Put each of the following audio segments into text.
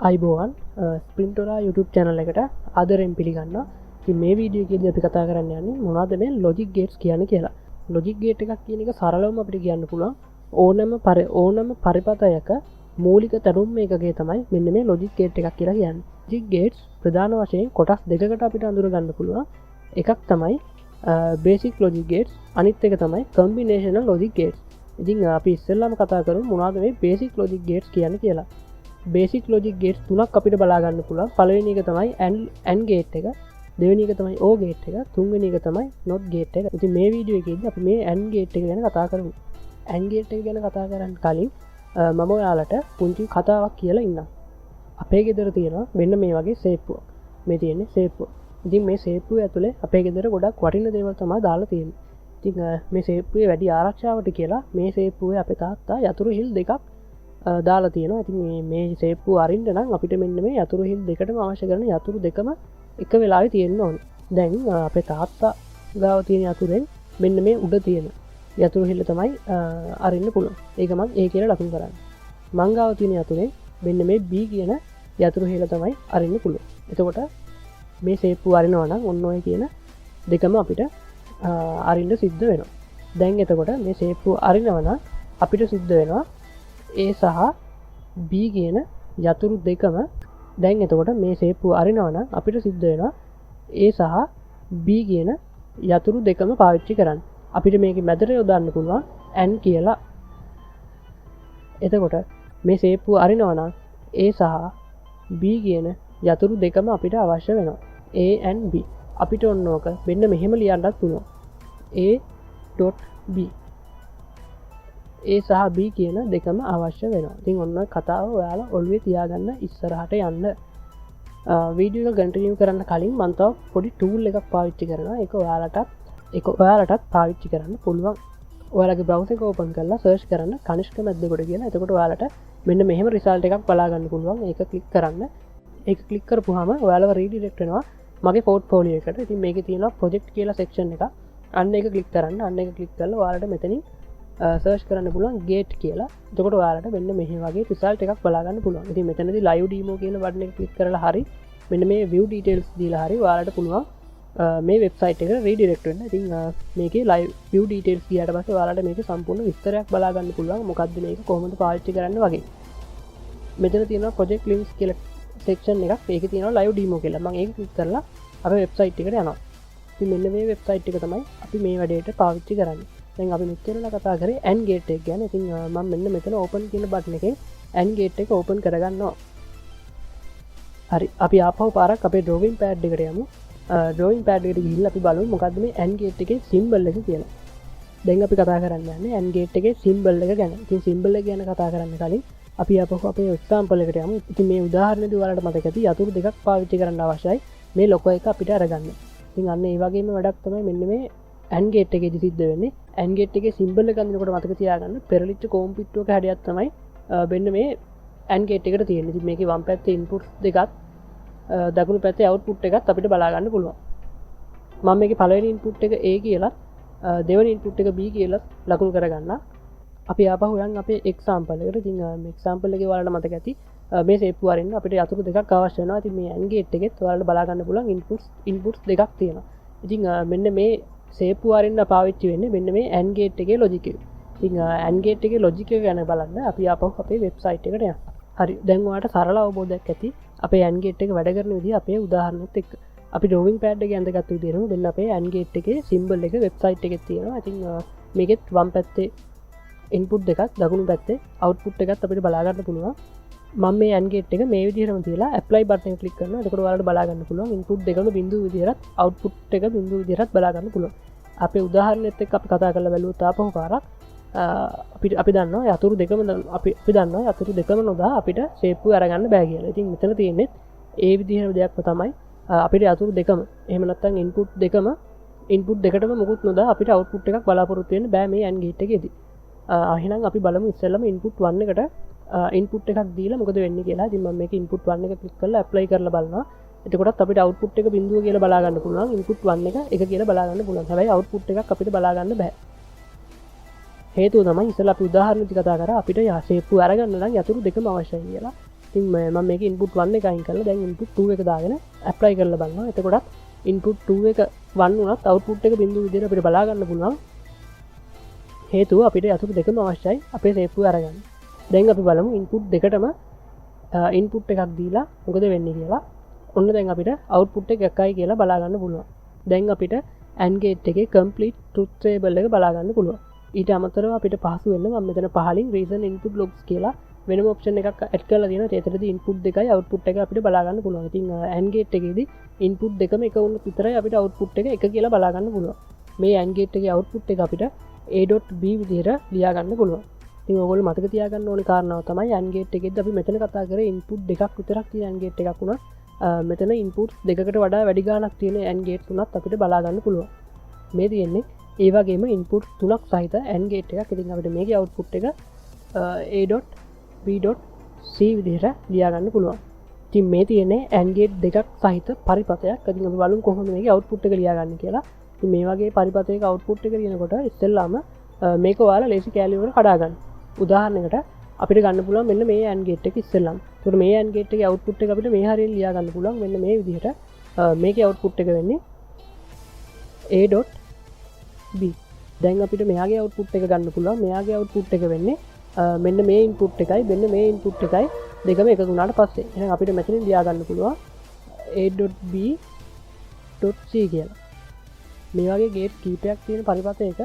අයිබෝවන් ස්පින්ටෝලා YouTube චැනල එකට ආදරෙන් පිළිගන්න. ඉතින් මේ වීඩියෝ එකේදී අපි කතා කරන්න යන්නේ මොනවද මේ ලොජික් ගේට්ස් කියන්නේ කියලා. ලොජික් ගේට් එකක් කියන එක සරලවම අපිට කියන්න පුළුවන් ඕනම පරිපතයක මූලික තැනුම් මේකගේ තමයි මෙන්න මේ ලොජික් ගේට් එකක් කියලා කියන්නේ. ලොජික් ගේට්ස් ප්‍රධාන වශයෙන් කොටස් දෙකකට අපිට අඳුර ගන්න පුළුවන්. එකක් තමයි බේසික් ලොජික් ගේට්ස්, අනිත් එක තමයි කම්බිනේෂනල් ලොජික් ගේට්ස්. ඉතින් අපි ඉස්සෙල්ලාම කතා කරමු මොනවද මේ බේසික් ලොජික් ගේට්ස් කියන්නේ කියලා. බේසික් ලොජික් ගේට්ස් තුනක් අපිට බලාගන්න පුළුවන්. පළවෙනි එක තමයි AND ගේට් එක, දෙවෙනි එක තමයි OR ගේට් එක, තුන්වෙනි එක තමයි NOT ගේට් එක. ඉතින් මේ වීඩියෝ එකේදී අපි මේ AND ගේට් එක ගැන කතා කරමු. AND ගේට් එක ගැන කතා කරන්න කලින් මම ඔයාලට පුංචි කතාවක් කියලා ඉන්නම්. අපේ ගෙදර තියෙනවා මෙන්න මේ වගේ සේප්පුවක්. මේ තියෙන්නේ සේප්පුව. ඉතින් මේ සේප්පුව ඇතුලේ අපේ ගෙදර ගොඩක් වටින දේවල් තමයි දාලා තියෙන්නේ. ඉතින් මේ සේප්පුවේ වැඩි ආරක්ෂාවට කියලා මේ සේප්පුවේ අපේ තාත්තා යතුරු හිල් දෙකක් දාලා තියෙනවා. ඉතින් මේ සේප්පුව අරින්න නම් අපිට මෙන්න මේ යතුරු හිල් දෙකටම අවශ්‍ය කරන යතුරු දෙකම එක වෙලාවේ තියෙන්න ඕනේ. දැන් අපේ තාත්තා ගාව තියෙන යතුරෙන් මෙන්න මේ උඩ තියෙන යතුරු හිල්ල තමයි අරින්න පුළුවන්. ඒක මම A කියලා ලකුණු කරන්නේ. මං ගාව තියෙන යතුරෙන් මෙන්න මේ B කියන යතුරු හිල්ල තමයි අරින්න පුළුවන්. එතකොට මේ සේප්පුව අරිනවා නම් ඔන්න ඔය කියන දෙකම අපිට අරින්න සිද්ධ වෙනවා. දැන් එතකොට මේ සේප්පුව අරිනවා නම් අපිට සිද්ධ වෙනවා A සහ B කියන යතුරු දෙකම දැන් එතකොට මේ සේප්පුව අරිනවා නම් අපිට සිද්ධ වෙනවා A සහ B කියන යතුරු දෙකම පාවිච්චි කරන්න. අපිට මේක මැදට යොදන්න පුළුවන් AND කියලා. එතකොට මේ සේප්පුව අරිනවා නම් A සහ B කියන යතුරු දෙකම අපිට අවශ්‍ය වෙනවා. A and B. අපිට ඔන්න ඕක මෙන්න මෙහෙම ලියන්නත් පුළුවන්. A.B. A සහ B කියන දෙකම අවශ්‍ය වෙනවා. ඉතින් ඔන්න කතාව ඔයාලා ඔළුවේ තියාගන්න ඉස්සරහට යන්න. වීඩියෝ එක කන්ටිනියු කරන්න කලින් මම තව පොඩි ටූල් එකක් පාවිච්චි කරනවා. ඒක ඔයාලටත් පාවිච්චි කරන්න පුළුවන්. ඔයාලගේ බ්‍රවුසර් එක ඕපන් කරලා සර්ච් කරන්න කනිෂ්ක මැද්දකොට කියලා. එතකොට ඔයාලට මෙන්න මෙහෙම රිසල්ට් එකක් බලා ගන්න පුළුවන්. ඒක ක්ලික් කරන්න. ඒක ක්ලික් කරපුවාම ඔයාලව රීඩිරෙක්ට් වෙනවා මගේ පෝර්ට්ෆෝලියෝ එකට. ඉතින් මේකේ තියෙනවා ප්‍රොජෙක්ට් කියලා සෙක්ෂන් එකක්. අන්න ඒක ක්ලික් කරන්න. අන්න ඒක ක්ලික් කරලා ඔයාලට මෙතනින් සර්ච් කරන්න පුළුවන් ගේට් කියලා. එතකොට ඔයාලට මෙන්න මෙහෙම වගේ රිසල්ට් එකක් බලා ගන්න පුළුවන්. ඉතින් මෙතනදී live demo කියන බටන් එක ක්ලික් කරලා හරි මෙන්න මේ view details දීලා හරි ඔයාලට පුළුවන් මේ වෙබ්සයිට් එකට රීඩිරෙක්ට් වෙන්න. ඉතින් මේකේ live view details ගියාට පස්සේ ඔයාලට මේකේ සම්පූර්ණ විස්තරයක් බලා ගන්න පුළුවන්. මොකද්ද මේක කොහොමද පාවිච්චි කරන්න වගේ. මෙතන තියෙනවා project links කියලා section එකක්. ඒකේ තියෙනවා live demo කියලා. මම ඒක ක්ලික් කරලා අපේ වෙබ්සයිට් එකට යනවා. ඉතින් මෙන්න මේ වෙබ්සයිට් එක තමයි අපි මේ වැඩේට පාවිච්චි කරන්නේ. දැන් අපි මෙච්චරලා කතා කරේ AND ගේට් එක ගැන. ඉතින් මම මෙන්න මෙතන ඕපන් කියන බටන් එකෙන් AND ගේට් එක ඕපන් කරගන්නවා. හරි. අපි ආපහු පාරක් අපේ drawing pad එකට යමු. drawing pad එකට ගිහිල්ලා අපි බලමු මොකද්ද මේ AND ගේට් එකේ symbol එක කියලා. දැන් අපි කතා කරන්න යන්නේ AND ගේට් එකේ symbol එක ගැන. ඉතින් symbol එක ගැන කතා කරන්න කලින් අපි ආපහු අපේ example එකට යමු. ඉතින් මේ උදාහරණෙදී ඔයාලට මතක ඇති යතුරු දෙකක් පාවිච්චි කරන්න අවශ්‍යයි මේ ලොකෝ එක අපිට අරගන්න. ඉතින් අන්න ඒ වගේම වැඩක් තමයි මෙන්න මේ AND ගේට් එකේදී සිද්ධ වෙන්නේ. AND ගේට් එකේ සිම්බල් එක අඳිනකොට මතක තියාගන්න පෙරලිච්ච කොම්පියුටර් එක හැඩයක් තමයි මෙන්න මේ AND ගේට් එකට තියෙන්නේ. ඉතින් මේකේ වම් පැත්තේ ඉන්පුට්ස් දෙකක් දකුණු පැත්තේ අවුට්පුට් එකත් අපිට බලා ගන්න පුළුවන්. මම මේකේ පළවෙනි ඉන්පුට් එක A කියලා දෙවෙනි ඉන්පුට් එක B කියලා ලකුණු කරගන්න. අපි ආපහු යන් අපේ එක්සැම්පල් එකට. ඉතින් මේ එක්සැම්පල් එකේ ඔයාලට මතක ඇති මේ සේප්පුව අරින්න අපිට යතුරු දෙකක් අවශ්‍ය වෙනවා. ඉතින් මේ AND ගේට් එකෙත් ඔයාලට බලා ගන්න පුළුවන් ඉන්පුට්ස් දෙකක් තියෙනවා. ඉතින් මෙන්න මේ සේප්පුව අරින්න පාවිච්චි වෙන්නේ මෙන්න මේ AND ගේට් එකේ ලොජික් එක. ඉතින් AND ගේට් එකේ ලොජික් එක ගැන බලන්න අපි ආපහු අපේ වෙබ්සයිට් එකට යමු. හරි. දැන් ඔයාලට සරල අවබෝධයක් ඇති අපේ AND ගේට් එක වැඩ කරන විදිහ අපේ උදාහරණෙත් එක්ක. අපි drawing pad එකේ අඳගත්තු විදිහටම දෙන්න අපේ AND ගේට් එකේ symbol එක වෙබ්සයිට් එකේ තියෙනවා. ඉතින් මේකෙත් වම් පැත්තේ ඉන්පුට් දෙකක් දකුණු පැත්තේ අවුට්පුට් එකත් අපිට බලා ගන්න පුළුවන්. මම මේ AND ගේට් එක මේ විදිහටම තියලා apply බටන් එක ක්ලික් කරනවා. එතකොට ඔයාලට බලා ගන්න පුළුවන් ඉන්පුට් දෙකම බිඳුව විදිහට අවුට්පුට් එක බිඳුව විදිහට බලා ගන්න පුළුවන්. අපේ උදාහරණෙත් එක්ක අපි කතා කරලා බැලුවොත් ආපහු පාරක් අපි දන්නවා යතුරු දෙකම අපි දන්නවා යතුරු දෙකම නොදා අපිට සේප්පුව අරගන්න බෑ කියලා. ඉතින් මෙතන තියෙන්නේ ඒ විදිහේ දෙයක්ම තමයි අපිට යතුරු දෙකම එහෙම නැත්නම් ඉන්පුට් දෙකටම මොකුත් නොදා අපිට අවුට්පුට් එකක් බලාපොරොත්තු වෙන්න බෑ මේ AND ගේට් එකේදී. එහෙනම් අපි බලමු ඉස්සෙල්ලාම ඉන්පුට් 1 එකට ඉන්පුට් එකක් දීලා මොකද වෙන්නේ කියලා. ඉතින් මම මේක ඉන්පුට් 1 එක ක්ලික් කරලා apply කරලා බලනවා. එතකොටත් අපිට අවුට්පුට් එක බිඳුව කියලා බලා ගන්න පුළුවන්. ඉන්පුට් 1 එක කියලා බලා ගන්න පුළුවන්. හැබැයි අවුට්පුට් එකක් අපිට බලා ගන්න බෑ. හේතුව තමයි ඉස්සෙල්ලා අපි උදාහරණෙදි කතා කරා අපිට සේප්පුව අරගන්න නම් යතුරු දෙකම අවශ්‍යයි කියලා. තින් ම මේක ඉන්පුට් වන්න එකයින් කරලා දැන් ඉන්පුට් 2 එක දාගෙන ඇප්ලයි කරලා බලනවා. එතකොටත් ඉන්පුට් 2 එක 1 වුණත් අවුට්පුට් එක බිඳුව විදිහට අපිට බලා ගන්න පුළුවන්. හේතුව අපිට අතුරු දෙකම අවශ්‍යයි අපේ සේප්පුව අරගන්න. දැන් අපි බලමු ඉන්පුට් දෙකටම ඉන්පුට් එකක් දීලා මොකද වෙන්නේ කියලා. ඔන්න දැන් අපිට අවුට්පුට් එක එකයි කියලා බලා ගන්න පුළුවන්. දැන් අපිට AND gate එකේ complete truth table එක බලා ගන්න පුළුවන්. ඊට අමතරව අපිට පහසු වෙන්න මම මෙතන පහලින් reason input logs කියලා වෙනම ඔප්ෂන් එකක් ඇඩ් කරලා තියෙනවා. ඒතරදී ඉන්පුට් දෙකයි අවුට්පුට් එක අපිට බලා ගන්න පුළුවන්. ඉතින් AND gate එකේදී ඉන්පුට් දෙකම එක වුණොත් විතරයි අපිට අවුට්පුට් එක එක කියලා බලා ගන්න පුළුවන්. මේ AND gate එකේ අවුට්පුට් එක අපිට a.b විදිහට ලියා ගන්න පුළුවන්. ඉතින් ඔයගොල්ලෝ මතක තියාගන්න ඕනේ කාරණාව තමයි AND gate එකේදී අපි මෙතන කතා කරේ ඉන්පුට් දෙකක් විතරක් තියෙන AND gate එකක් වුණා. මෙතන ඉන්පුට් දෙකකට වඩා වැඩි ගාණක් තියෙන AND gate තුනක් අපිට බලා ගන්න පුළුවන්. මේ තියෙන්නේ ඒ වගේම ඉන්පුට් තුනක් සහිත AND gate එකක්. ඉතින් අපිට මේකේ අවුට්පුට් එක a.b.c විදිහට ලියා ගන්න පුළුවන්. ඉතින් මේ තියෙන්නේ AND gate දෙකක් සහිත පරිපථයක්. ඉතින් අපි බලමු කොහොමද මේකේ අවුට්පුට් එක ලියා ගන්න කියලා. ඉතින් මේ වගේ පරිපථයක අවුට්පුට් එක ලියනකොට ඉස්සෙල්ලාම මේක ඔයාලා ලේසි කැලි වල කඩා ගන්න. උදාහරණයකට අපිට ගන්න පුළුවන් මෙන්න මේ AND gate එක ඉස්සෙල්ලාම. ඒකට මේ AND gate එකේ අවුට්පුට් එක අපිට මේ හරියට ලියා ගන්න පුළුවන්. මෙන්න මේ විදිහට මේකේ අවුට්පුට් එක වෙන්නේ a.b. දැන් අපිට මෙයාගේ අවුට්පුට් එක ගන්න පුළුවන්. මෙයාගේ අවුට්පුට් එක වෙන්නේ මෙන්න මේ ඉන්පුට් එකයි මෙන්න මේ ඉන්පුට් එකයි දෙකම එකතු වුණාට පස්සේ. එහෙනම් අපිට මෙතනින් ලියා ගන්න පුළුවන් a.b.c කියලා. මේ වගේ ගේට් කීපයක් තියෙන පරිපථයක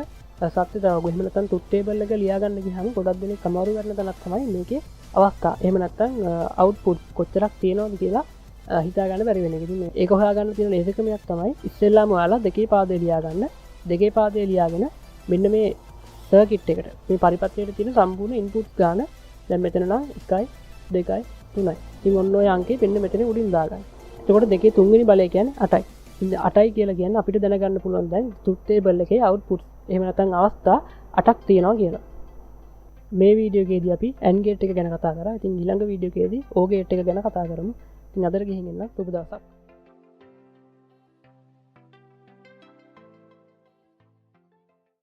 සත්‍ය තව එහෙම නැත්නම් truth table එක ලියා ගන්න ගියාම ගොඩක් දෙනෙක් අමාරු කරන තැනක් තමයි මේකේ අවස්ථා. එහෙම නැත්නම් අවුට්පුට් කොච්චරක් තියෙනවද කියලා හිතා ගන්න බැරි වෙන එක. ඉතින් ඒක හොයාගන්න තියෙන ලේසි ක්‍රමයක් තමයි ඉස්සෙල්ලාම ඔයාලා දෙකේ පාදේ ලියා ගන්න. දෙකේ පාදේ ලියාගෙන මෙන්න මේ සර්කිට් එකට මේ පරිපථයට තියෙන සම්පූර්ණ ඉන්පුට්ස් ගන්න. දැන් මෙතන නම් 1යි 2යි 3යි. ඉතින් ඔන්න ඔය අංකේ මෙන්න මෙතන උඩින් දාගන්න. එතකොට දෙකේ තුන්වෙනි බලය කියන්නේ 8යි. ඉතින් 8යි කියලා කියන්නේ අපිට දැනගන්න පුළුවන් දැන් truth table එකේ output එහෙම නැත්නම් අවස්ථා 8ක් තියෙනවා කියලා. මේ වීඩියෝ එකේදී අපි AND gate එක ගැන කතා කරා. ඉතින් ඊළඟ වීඩියෝ එකේදී OR gate එක ගැන කතා කරමු. ඉතින් අදට ගිහින් එන්න සුබ දවසක්.